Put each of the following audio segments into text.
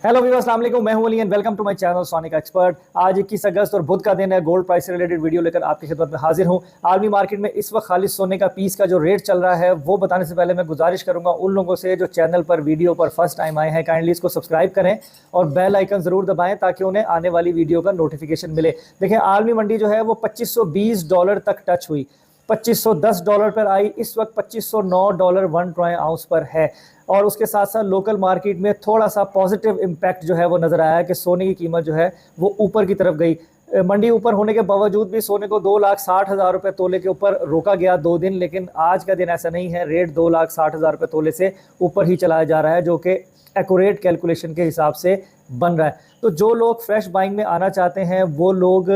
Hello viewers, अस्सलाम वालेकुम। मैं हूं Ali and welcome to my channel sonic expert. आज 21 अगस्त और बुध का दिन है। गोल्ड प्राइस से रिलेटेड वीडियो लेकर आपकी खिदमत में हाजिर हूं। आलमी मार्केट में इस वक्त खालिद सोने का पीस का जो रेट चल रहा है वो बताने से पहले मैं गुजारिश करूंगा उन लोगों से जो चैनल पर वीडियो पर फर्स्ट टाइम आए हैं, काइंडली इसको सब्सक्राइब करें और बेल आइकन जरूर दबाएं ताकि उन्हें आने वाली वीडियो का नोटिफिकेशन मिले। देखिए, आलमी मंडी जो है वो $2520 तक टच हुई, $2510 पर आई। इस वक्त $2509 1 ट्राई आउंस पर है। और उसके साथ साथ लोकल मार्केट में थोड़ा सा पॉजिटिव इम्पैक्ट जो है वो नज़र आया कि सोने की कीमत जो है वो ऊपर की तरफ गई। मंडी ऊपर होने के बावजूद भी सोने को 2,60,000 रुपये तोले के ऊपर रोका गया 2 दिन, लेकिन आज का दिन ऐसा नहीं है। रेट 2,60,000 रुपये तोले से ऊपर ही चलाया जा रहा है, जो कि एक्यूरेट कैलकुलेशन के हिसाब से बन रहा है। तो जो लोग फ्रेश बाइंग में आना चाहते हैं वो लोग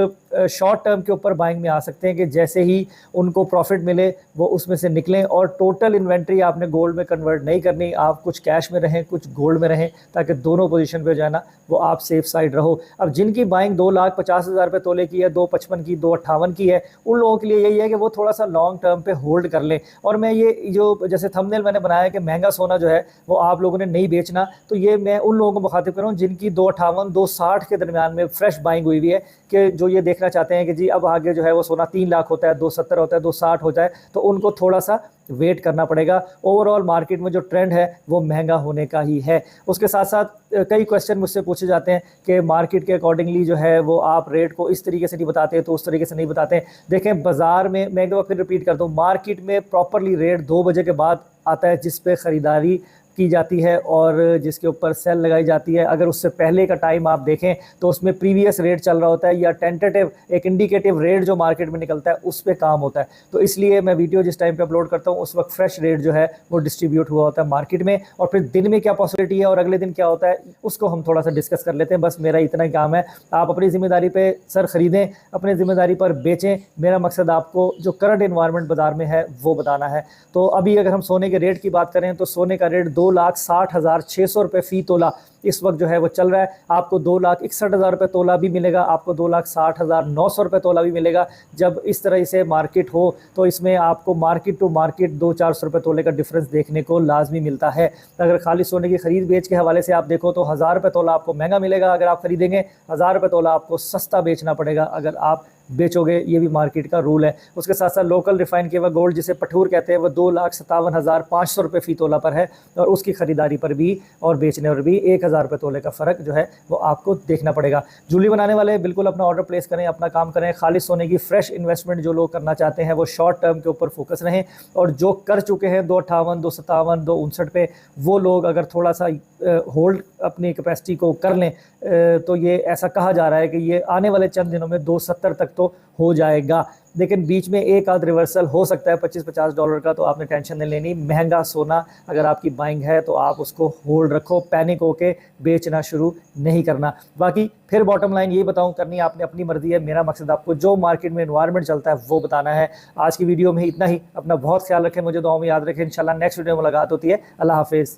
शॉर्ट टर्म के ऊपर बाइंग में आ सकते हैं कि जैसे ही उनको प्रॉफिट मिले वो उसमें से निकलें। और टोटल इन्वेंट्री आपने गोल्ड में कन्वर्ट नहीं करनी, आप कुछ कैश में रहें कुछ गोल्ड में रहें, ताकि दोनों पोजीशन पे जाना वो आप सेफ साइड रहो। अब जिनकी बाइंग 2,50,000 रुपये तोले की है, 2,55 की, 2,58 की है, उन लोगों के लिए यही है कि वो थोड़ा सा लॉन्ग टर्म पे होल्ड कर लें। और मैं ये जो जैसे थंबनेल मैंने बनाया कि महंगा सोना जो है वो आप लोगों ने नहीं बेचना, तो ये मैं उन लोगों को मुखातिब कर रहा हूँ जिनकी 2,58 2,60 के दरमियान में फ्रेश बाइंग हुई हुई है, कि जो ये देखना चाहते हैं कि जी अब आगे जो है वो सोना 3 लाख होता है, 2,70 होता है, 2,60 हो जाए, तो उनको थोड़ा सा वेट करना पड़ेगा। ओवरऑल मार्केट में जो ट्रेंड है वो महंगा होने का ही है। उसके साथ साथ कई क्वेश्चन मुझसे पूछे जाते हैं कि मार्केट के अकॉर्डिंगली जो है वो आप रेट को इस तरीके से नहीं बताते तो उस तरीके से नहीं बताते। देखें, बाजार में मैं एक दफ़ा फिर रिपीट करता हूँ, मार्केट में प्रॉपरली रेट 2 बजे के बाद आता है जिस पे ख़रीदारी की जाती है और जिसके ऊपर सेल लगाई जाती है। अगर उससे पहले का टाइम आप देखें तो उसमें प्रीवियस रेट चल रहा होता है या टेंटेटिव एक इंडिकेटिव रेट जो मार्केट में निकलता है उस पर काम होता है। तो इसलिए मैं वीडियो जिस टाइम पे अपलोड करता हूँ उस वक्त फ्रेश रेट जो है वो डिस्ट्रीब्यूट हुआ होता है मार्केट में, और फिर दिन में क्या पॉसिबिलिटी है और अगले दिन क्या होता है उसको हम थोड़ा सा डिस्कस कर लेते हैं। बस मेरा इतना ही काम है। आप अपनी जिम्मेदारी पर सर ख़रीदें, अपनी जिम्मेदारी पर बेचें। मेरा मकसद आपको जो करंट इन्वायरमेंट बाजार में है वो बताना है। तो अभी अगर हम सोने के रेट की बात करें तो सोने का रेट 2,60,600 रुपये फ़ी तोला इस वक्त जो है वो चल रहा है। आपको 2,61,000 रुपये तोला भी मिलेगा, आपको 2,60,900 रुपये तोला भी मिलेगा। जब इस तरह से मार्केट हो तो इसमें आपको मार्केट टू मार्केट 200-400 रुपये तोले का डिफरेंस देखने को लाजमी मिलता है। अगर खाली सोने की खरीद बेच के हवाले से आप देखो तो 1,000 रुपये तोला आपको महंगा मिलेगा अगर आप खरीदेंगे, 1,000 रुपये तोला आपको सस्ता बेचना पड़ेगा अगर आप बेचोगे। ये भी मार्केट का रूल है। उसके साथ साथ लोकल रिफाइन किया हुआ गोल्ड जिसे पठूर कहते हैं वो 2,57,500 रुपये फ़ी तोला पर है, और उसकी ख़रीदारी पर भी और बेचने पर भी 1,000 रुपये तोले का फ़र्क जो है वो आपको देखना पड़ेगा। ज्वेलरी बनाने वाले बिल्कुल अपना ऑर्डर प्लेस करें, अपना काम करें। खालिद सोने की फ्रेश इन्वेस्टमेंट जो लोग करना चाहते हैं वो शॉर्ट टर्म के ऊपर फोकस रहें, और जो कर चुके हैं 2,58 2,57 2,59 पे, वो लोग अगर थोड़ा सा होल्ड अपनी कैपेसिटी को कर लें तो ये ऐसा कहा जा रहा है कि ये आने वाले चंद दिनों में 2,70 तक तो हो जाएगा। लेकिन बीच में एक आध रिवर्सल हो सकता है $25-50 का, तो आपने टेंशन नहीं लेनी। महंगा सोना अगर आपकी बाइंग है तो आप उसको होल्ड रखो, पैनिक होके बेचना शुरू नहीं करना। बाकी फिर बॉटम लाइन यही बताऊं, करनी आपने अपनी मर्जी है। मेरा मकसद आपको जो मार्केट में एनवायरनमेंट चलता है वो बताना है। आज की वीडियो में इतना ही। अपना बहुत ख्याल रखें, मुझे दुआओं में याद रखें। इंशाल्लाह नेक्स्ट वीडियो में मुलाकात होती है। अल्लाह हाफिज़।